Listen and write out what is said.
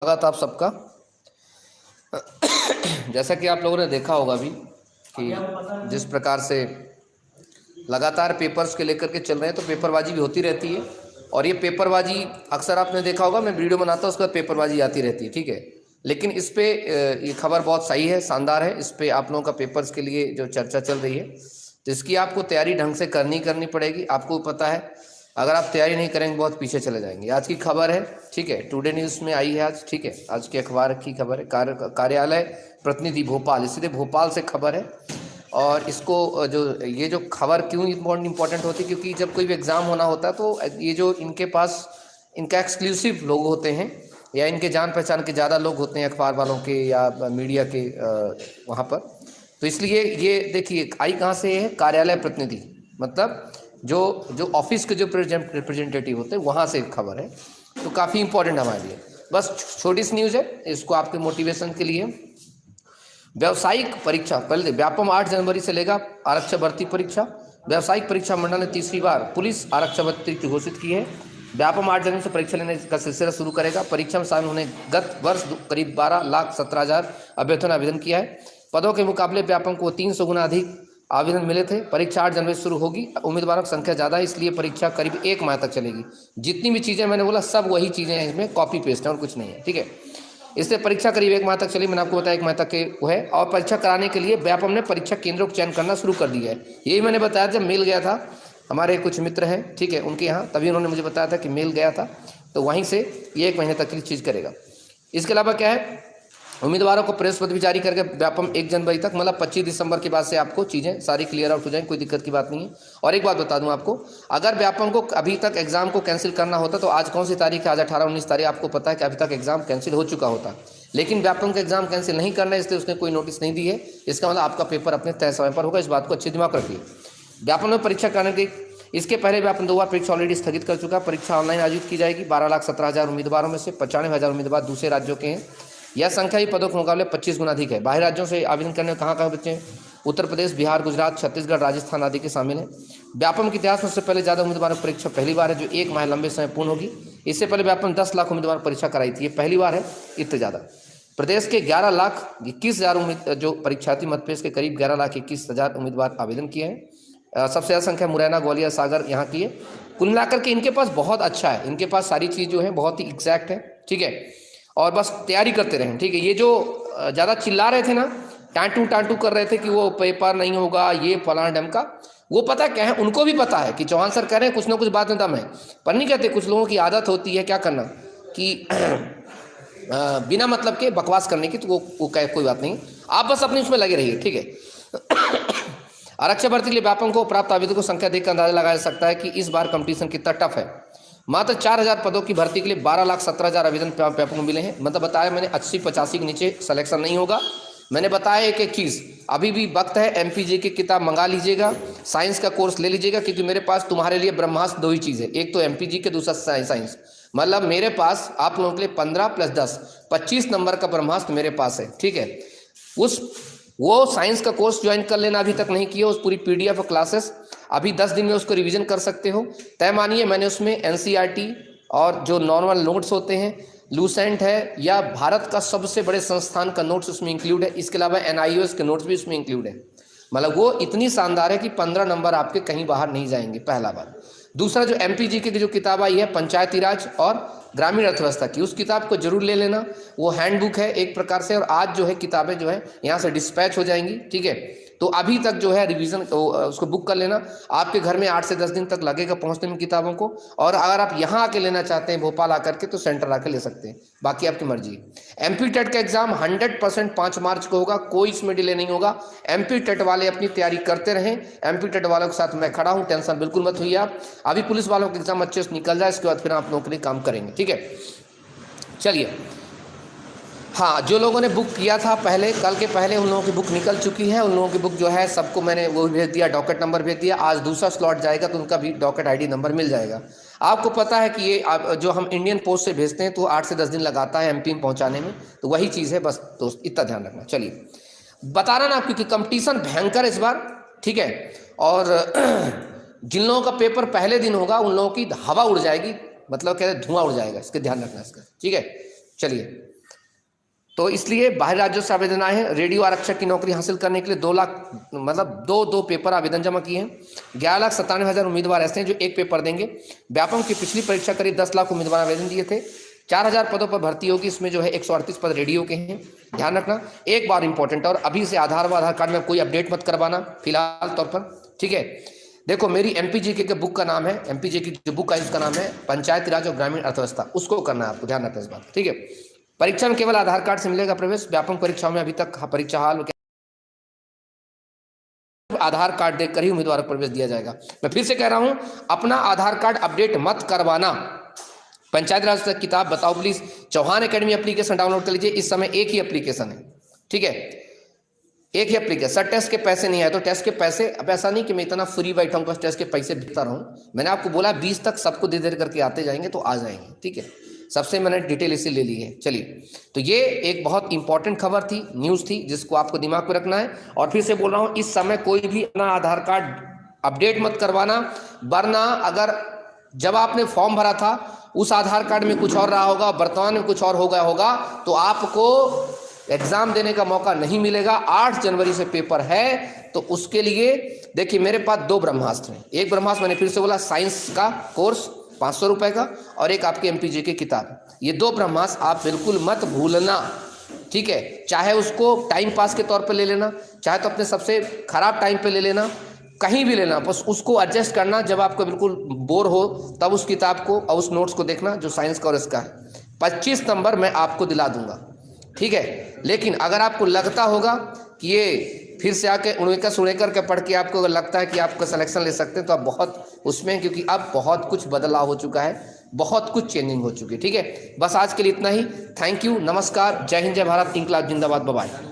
स्वागत आप सबका। जैसा कि आप लोगों ने देखा होगा अभी कि जिस प्रकार से लगातार पेपर्स के लेकर के चल रहे हैं, तो पेपरबाजी भी होती रहती है। और ये पेपरबाजी अक्सर आपने देखा होगा, मैं वीडियो बनाता हूँ उसके बाद पेपरबाजी आती रहती है, ठीक है। लेकिन इस पे ये खबर बहुत सही है, शानदार है। इस पे आप लोगों का पेपर्स के लिए जो चर्चा चल रही है, तो इसकी आपको तैयारी ढंग से करनी पड़ेगी। आपको पता है, अगर आप तैयारी नहीं करेंगे बहुत पीछे चले जाएंगे। आज की खबर है, ठीक है, टुडे न्यूज़ में आई है आज, ठीक है, आज के अखबार की खबर है। कार्यालय प्रतिनिधि भोपाल, इसलिए भोपाल से खबर है। और इसको जो ये जो खबर क्यों इम्पोर्टेंट होती है, क्योंकि जब कोई भी एग्ज़ाम होना होता है तो ये जो इनके पास इनका एक्सक्लूसिव लोग होते हैं, या इनके जान पहचान के ज़्यादा लोग होते हैं अखबार वालों के या मीडिया के वहाँ पर। तो इसलिए ये देखिए आई कहाँ से है, कार्यालय प्रतिनिधि, मतलब जो जो ऑफिस के जो रिप्रेजेंटेटिव होते हैं वहाँ से खबर है। तो काफ़ी इंपॉर्टेंट हमारे लिए। बस छोटी सी न्यूज़ है, इसको आपके मोटिवेशन के लिए। व्यावसायिक परीक्षा, पहले व्यापम 8 जनवरी से लेगा आरक्षक भर्ती परीक्षा। व्यावसायिक परीक्षा मंडल ने तीसरी बार पुलिस आरक्षक भर्ती घोषित की है। व्यापम 8 जनवरी से परीक्षा लेने का सिलसिला शुरू करेगा। परीक्षा में शामिल होने गत वर्ष करीब 12,17,000 अभ्यर्थियों ने आवेदन किया है। पदों के मुकाबले व्यापम को 300 गुना अधिक आवेदन मिले थे। परीक्षा 8 जनवरी से शुरू होगी। उम्मीदवारों की संख्या ज़्यादा है, इसलिए परीक्षा करीब 1 माह तक चलेगी। जितनी भी चीज़ें मैंने बोला सब वही चीज़ें हैं, इसमें कॉपी पेस्ट है और कुछ नहीं है, ठीक है। इससे परीक्षा करीब 1 माह तक चली, मैंने आपको बताया 1 माह तक के वो है। और परीक्षा कराने के लिए व्यापम ने परीक्षा केंद्रों का चयन करना शुरू कर दिया है। यही मैंने बताया, जब मेल गया था हमारे कुछ मित्र हैं, ठीक है, उनके यहाँ, तभी उन्होंने मुझे बताया था कि मेल गया था, तो वहीं से ये 1 महीने तक की चीज़ करेगा। इसके अलावा क्या है, उम्मीदवारों को प्रवेश पत्र भी जारी करके व्यापम 1 जनवरी तक, मतलब 25 दिसंबर के बाद से आपको चीज़ें सारी क्लियर आउट हो जाएंगी, कोई दिक्कत की बात नहीं है। और एक बात बता दूं आपको, अगर व्यापम को अभी तक एग्जाम को कैंसिल करना होता तो आज कौन सी तारीख है, आज 18-19 तारीख, आपको पता है कि अभी तक एग्जाम कैंसिल हो चुका होता। लेकिन व्यापम का एग्जाम कैंसिल नहीं करना है, इसलिए उसने कोई नोटिस नहीं दी है। इसका मतलब आपका पेपर अपने तय समय पर होगा, इस बात को अच्छे दिमाग रखिए। व्यापम में परीक्षा कराने की, इसके पहले व्यापम 2 बार परीक्षा ऑलरेडी स्थगित कर चुका। परीक्षा ऑनलाइन आयोजित की जाएगी। 12,17,000 उम्मीदवारों में से 95,000 उम्मीदवार दूसरे राज्यों के हैं। यह संख्या ही पदों के मुकाबले 25 गुना अधिक है। बाहरी राज्यों से आवेदन करने में कहाँ बच्चे हैं, उत्तर प्रदेश, बिहार, गुजरात, छत्तीसगढ़, राजस्थान आदि के शामिल हैं। व्यापम के इतिहास में सबसे पहले ज़्यादा उम्मीदवारों की परीक्षा पहली बार है, जो 1 माह लंबे समय पूर्ण होगी। इससे पहले व्यापम 10 लाख उम्मीदवार परीक्षा कराई थी, ये पहली बार है इतने ज़्यादा। प्रदेश के 11,21,000 जो परीक्षार्थी, मध्यप्रदेश के करीब 11,21,000 उम्मीदवार आवेदन किए हैं। सबसे ज़्यादा संख्या मुरैना, ग्वालियर, सागर यहाँ की है। कुल मिलाकर के इनके पास बहुत अच्छा है, इनके पास सारी चीज़ जो है बहुत ही एग्जैक्ट है, ठीक है। और बस तैयारी करते रहें, ठीक है। ये जो ज़्यादा चिल्ला रहे थे ना, टांटू कर रहे थे कि वो पेपर नहीं होगा, ये फलाना डम का, वो पता क्या है, उनको भी पता है कि चौहान सर कह रहे हैं कुछ ना कुछ बात में दम है, पर नहीं कहते। कुछ लोगों की आदत होती है क्या करना कि बिना मतलब के बकवास करने की, तो वो कहे कोई बात नहीं, आप बस अपनी उसमें लगे रहिए, ठीक है। आरक्षक भर्ती के लिए व्यापम को प्राप्त आवेदकों की संख्या देखकर अंदाजा लगाया जा सकता है कि इस बार कंपटीशन कितना टफ है। मात्र 4,000 पदों की भर्ती के लिए 12,17,000 आवेदन व्यापम को मिले हैं। मतलब बताया मैंने 80-85 के नीचे सिलेक्शन नहीं होगा। मैंने बताया एक चीज़, अभी भी वक्त है, MPG की किताब मंगा लीजिएगा, साइंस का कोर्स ले लीजिएगा, क्योंकि मेरे पास तुम्हारे लिए ब्रह्मास्त्र 2 ही चीज़ है, एक तो MPG के, दूसरा साइंस। मतलब मेरे पास आप लोगों के लिए 15 + 10 25 नंबर का ब्रह्मास्त्र मेरे पास है, ठीक है। वो साइंस का कोर्स ज्वाइन कर लेना, अभी तक नहीं किया, उस पूरी PDF क्लासेस अभी 10 दिन में उसको रिवीजन कर सकते हो। तय मानिए मैंने उसमें NCERT और जो नॉर्मल नोट्स होते हैं, लूसेंट है, या भारत का सबसे बड़े संस्थान का नोट्स उसमें इंक्लूड है। इसके अलावा NIOS के नोट्स भी उसमें इंक्लूड है। मतलब वो इतनी शानदार है कि 15 नंबर आपके कहीं बाहर नहीं जाएंगे, पहला बात। दूसरा, जो MPG की जो किताब आई है पंचायती राज और ग्रामीण अर्थव्यवस्था की, उस किताब को जरूर ले लेना। वो हैंडबुक है एक प्रकार से, और आज जो है किताबें जो है यहाँ से डिस्पैच हो जाएंगी, ठीक है। तो अभी तक जो है रिवीजन उसको बुक कर लेना। आपके घर में 8 से 10 दिन तक लगेगा पहुँचने में किताबों को। और अगर आप यहाँ आके लेना चाहते हैं भोपाल आकर के, तो सेंटर आके ले सकते हैं, बाकी आपकी मर्जी। MP टेट का एग्जाम 100% 5 मार्च को होगा, कोई इसमें डिले नहीं होगा। MP टेट वाले अपनी तैयारी करते रहें, MP टेट वालों के साथ मैं खड़ा हूँ, टेंशन बिल्कुल मत हुई आप। अभी पुलिस वालों का एग्जाम अच्छे से निकल जाए, इसके बाद फिर आप लोगों के लिए काम करेंगे, ठीक है। चलिए, हाँ, जो लोगों ने बुक किया था पहले, कल के पहले, उन लोगों की बुक निकल चुकी है। उन लोगों की बुक जो है सबको मैंने वो भेज दिया, डॉकेट नंबर भेज दिया। आज दूसरा स्लॉट जाएगा तो उनका भी डॉकेट ID नंबर मिल जाएगा। आपको पता है कि ये जो हम इंडियन पोस्ट से भेजते हैं तो 8 से 10 दिन लगाता है MP में पहुँचाने में, तो वही चीज़ है, बस दोस्त इतना ध्यान रखना। चलिए, बता रहा ना आपको कि कंपटीशन भयंकर इस बार, ठीक है। और जिन लोगों का पेपर पहले दिन होगा उन लोगों की हवा उड़ जाएगी, मतलब कहते धुआं उड़ जाएगा, इसके ध्यान रखना इसका, ठीक है। चलिए, तो इसलिए बाहरी राज्यों से आवेदन आए हैं। रेडियो आरक्षक की नौकरी हासिल करने के लिए 2 लाख मतलब दो पेपर आवेदन जमा किए हैं। 11,97,000 उम्मीदवार ऐसे हैं जो एक पेपर देंगे। व्यापम की पिछली परीक्षा करीब 10 लाख उम्मीदवार आवेदन दिए थे। 4,000 पदों पर भर्ती होगी। इसमें जो है 138 पद रेडियो के हैं। ध्यान रखना एक बार इंपॉर्टेंट, और अभी से आधार कार्ड में कोई अपडेट मत करवाना फिलहाल तौर पर, ठीक है। देखो मेरी एमपीजीके के बुक का नाम है, एमपीजीके की जो बुक है उसका नाम है पंचायती राज और ग्रामीण अर्थव्यवस्था, उसको करना है आपको, ध्यान रखना इस बात, ठीक है। परीक्षा में केवल आधार कार्ड से मिलेगा प्रवेश। व्यापम परीक्षाओं में अभी तक परीक्षा हाल आधार कार्ड देकर ही उम्मीदवार को प्रवेश दिया जाएगा। मैं फिर से कह रहा हूं, अपना आधार कार्ड अपडेट मत करवाना। पंचायत राज किताब बताओ please, Chauhan academy application download कर लीजिए। इस समय एक ही एप्लीकेशन है, ठीक है, एक ही एप्लीकेशन। सर टेस्ट के पैसे नहीं आए तो टेस्ट के पैसे, अब ऐसा नहीं कि मैं इतना फ्री बैठा हूँ टेस्ट के पैसे देता रहूँ। मैंने आपको बोला 20 तक सबको धीरे धीरे करके आते जाएंगे तो आ जाएंगे, ठीक है। सबसे मैंने डिटेल इसे ले ली है। चलिए, तो ये एक बहुत इंपॉर्टेंट खबर थी, न्यूज़ थी, जिसको आपको दिमाग में रखना है। और फिर से बोल रहा हूँ, इस समय कोई भी अपना आधार कार्ड अपडेट मत करवाना, वरना अगर जब आपने फॉर्म भरा था उस आधार कार्ड में कुछ और रहा होगा, वर्तमान में कुछ और हो गया होगा, तो आपको एग्जाम देने का मौका नहीं मिलेगा। 8 जनवरी से पेपर है, तो उसके लिए देखिए मेरे पास 2 ब्रह्मास्त्र हैं। एक ब्रह्मास्त्र मैंने फिर से बोला साइंस का कोर्स 500 रुपए का, और एक आपकी एमपीजी की किताब। ये 2 ब्रह्मास्त्र आप बिल्कुल मत भूलना, ठीक है। चाहे उसको टाइम पास के तौर पर ले लेना, चाहे तो अपने सबसे खराब टाइम पे ले लेना, कहीं भी लेना, बस उसको एडजस्ट करना। जब आपको बिल्कुल बोर हो तब उस किताब को और उस नोट्स को देखना जो साइंस का और इसका है। 25 नंबर मैं आपको दिला दूंगा, ठीक है। लेकिन अगर आपको लगता होगा कि ये फिर से आके उड़ेकर के पढ़ के आपको अगर लगता है कि आपका सिलेक्शन ले सकते हैं, तो आप बहुत उसमें, क्योंकि अब बहुत कुछ बदलाव हो चुका है, बहुत कुछ चेंजिंग हो चुकी है, ठीक है। बस आज के लिए इतना ही। थैंक यू, नमस्कार, जय हिंद, जय भारत, इंकलाब जिंदाबाद, बाय बाय।